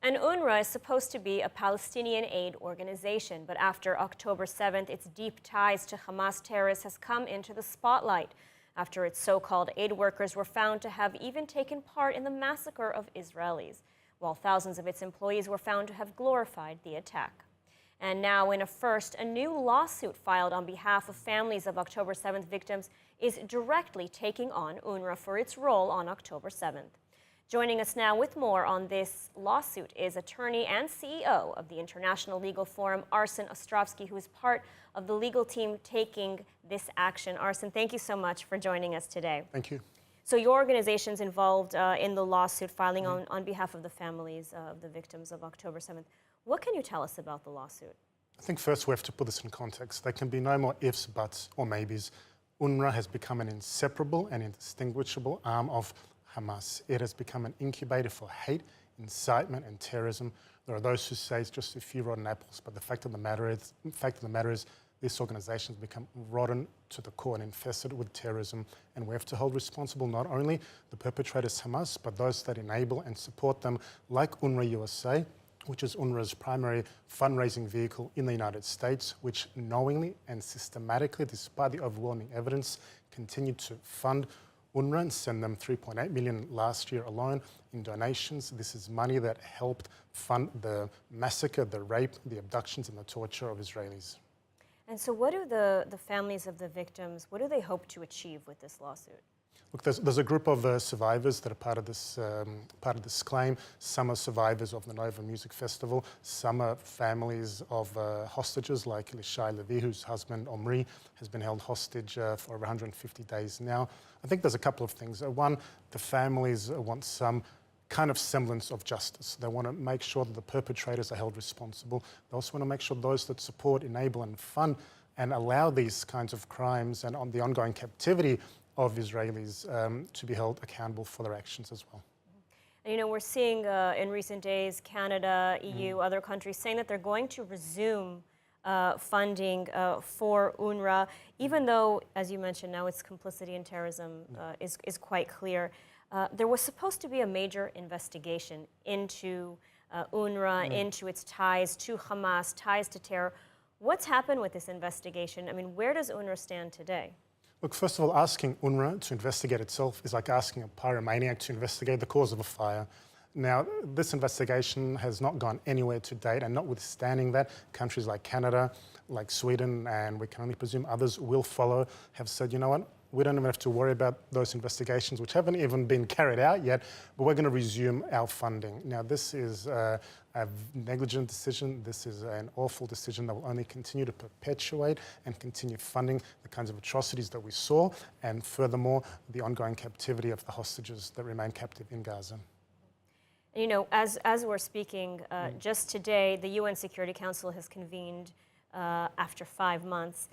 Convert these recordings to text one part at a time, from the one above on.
And UNRWA is supposed to be a Palestinian aid organization, but after October 7th, its deep ties to Hamas terrorists has come into the spotlight after its so-called aid workers were found to have even taken part in the massacre of Israelis, while thousands of its employees were found to have glorified the attack. And now, in a first, a new lawsuit filed on behalf of families of October 7th victims is directly taking on UNRWA for its role on October 7th. Joining us now with more on this lawsuit is attorney and CEO of the International Legal Forum, Arsen Ostrovsky, who is part of the legal team taking this action. Arsen, thank you so much for joining us today. Thank you. So your organization's involved in the lawsuit filing on behalf of the families of the victims of October 7th. What can you tell us about the lawsuit? I think first we have to put this in context. There can be no more ifs, buts, or maybes. UNRWA has become an inseparable and indistinguishable arm of Hamas. It has become an incubator for hate, incitement, and terrorism. There are those who say it's just a few rotten apples, but the fact of the matter is, this organization has become rotten to the core and infested with terrorism, and we have to hold responsible not only the perpetrators Hamas, but those that enable and support them, like UNRWA USA, which is UNRWA's primary fundraising vehicle in the United States, which knowingly and systematically, despite the overwhelming evidence, continued to fund UNRWA and send them $3.8 million last year alone in donations. This is money that helped fund the massacre, the rape, the abductions, and the torture of Israelis. And so what do the families of the victims, what do they hope to achieve with this lawsuit? Look, there's a group of survivors that are part of this claim. Some are survivors of the Nova Music Festival. Some are families of hostages like ILTV, whose husband Omri has been held hostage for over 150 days now. I think there's a couple of things. One, the families want some kind of semblance of justice. They want to make sure that the perpetrators are held responsible. They also want to make sure those that support, enable, and fund and allow these kinds of crimes and on the ongoing captivity of Israelis to be held accountable for their actions as well. And, you know, we're seeing in recent days Canada, EU, other countries saying that they're going to resume funding for UNRWA, even though, as you mentioned, now its complicity in terrorism is quite clear. There was supposed to be a major investigation into UNRWA, into its ties to Hamas, ties to terror. What's happened with this investigation? I mean, where does UNRWA stand today? Look, first of all, asking UNRWA to investigate itself is like asking a pyromaniac to investigate the cause of a fire. Now, this investigation has not gone anywhere to date, and notwithstanding that, countries like Canada, like Sweden, and we can only presume others will follow, have said, you know what, we don't even have to worry about those investigations, which haven't even been carried out yet, but we're going to resume our funding. Now, this is a negligent decision. This is an awful decision that will only continue to perpetuate and continue funding the kinds of atrocities that we saw, and furthermore, the ongoing captivity of the hostages that remain captive in Gaza. You know, as we're speaking, just today, the UN Security Council has convened after 5 months.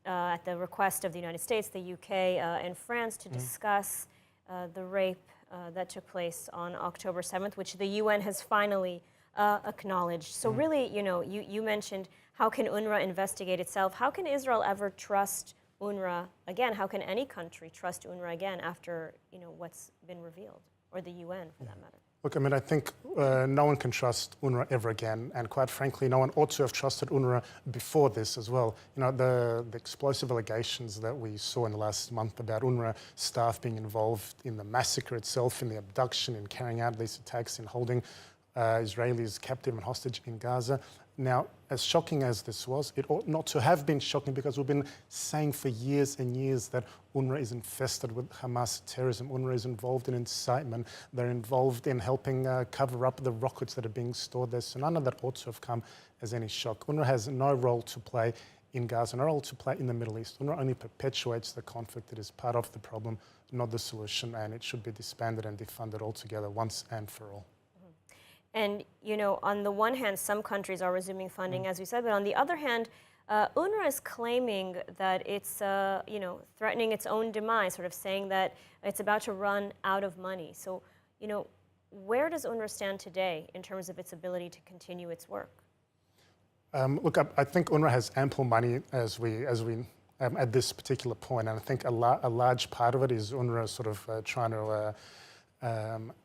At the request of the United States, the UK, and France to discuss the rape that took place on October 7th, which the UN has finally acknowledged. So really, you know, you mentioned, how can UNRWA investigate itself? How can Israel ever trust UNRWA again? How can any country trust UNRWA again after, you know, what's been revealed, or the UN for that matter? Look, I mean, I think no one can trust UNRWA ever again, and quite frankly, no one ought to have trusted UNRWA before this as well. You know, the explosive allegations that we saw in the last month about UNRWA staff being involved in the massacre itself, in the abduction, in carrying out these attacks, in holding Israelis captive and hostage in Gaza. Now, as shocking as this was, it ought not to have been shocking, because we've been saying for years and years that UNRWA is infested with Hamas terrorism. UNRWA is involved in incitement. They're involved in helping cover up the rockets that are being stored there. So none of that ought to have come as any shock. UNRWA has no role to play in Gaza, no role to play in the Middle East. UNRWA only perpetuates the conflict. It is part of the problem, not the solution, and it should be disbanded and defunded altogether once and for all. And, you know, on the one hand, some countries are resuming funding, as we said, but on the other hand, UNRWA is claiming that it's, you know, threatening its own demise, sort of saying that it's about to run out of money. So, you know, where does UNRWA stand today in terms of its ability to continue its work? Look, I think UNRWA has ample money as we at this particular point, and I think a large part of it is UNRWA sort of trying to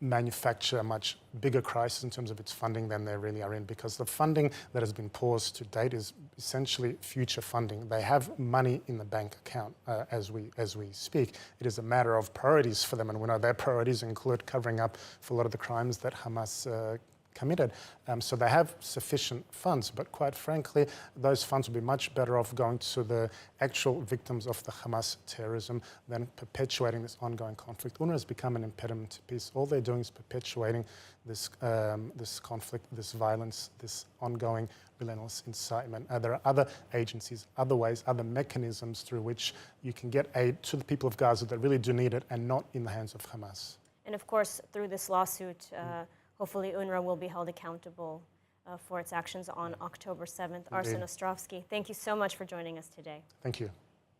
manufacture a much bigger crisis in terms of its funding than they really are in, because the funding that has been paused to date is essentially future funding. They have money in the bank account as we speak. It is a matter of priorities for them, and we know their priorities include covering up for a lot of the crimes that Hamas committed. So they have sufficient funds, but quite frankly, those funds would be much better off going to the actual victims of the Hamas terrorism than perpetuating this ongoing conflict. UNRWA has become an impediment to peace. All they're doing is perpetuating this, this conflict, this violence, this ongoing relentless incitement. There are other agencies, other ways, other mechanisms through which you can get aid to the people of Gaza that really do need it, and not in the hands of Hamas. And of course, through this lawsuit, hopefully UNRWA will be held accountable for its actions on October 7th. Arsen Ostrovsky, thank you so much for joining us today. Thank you.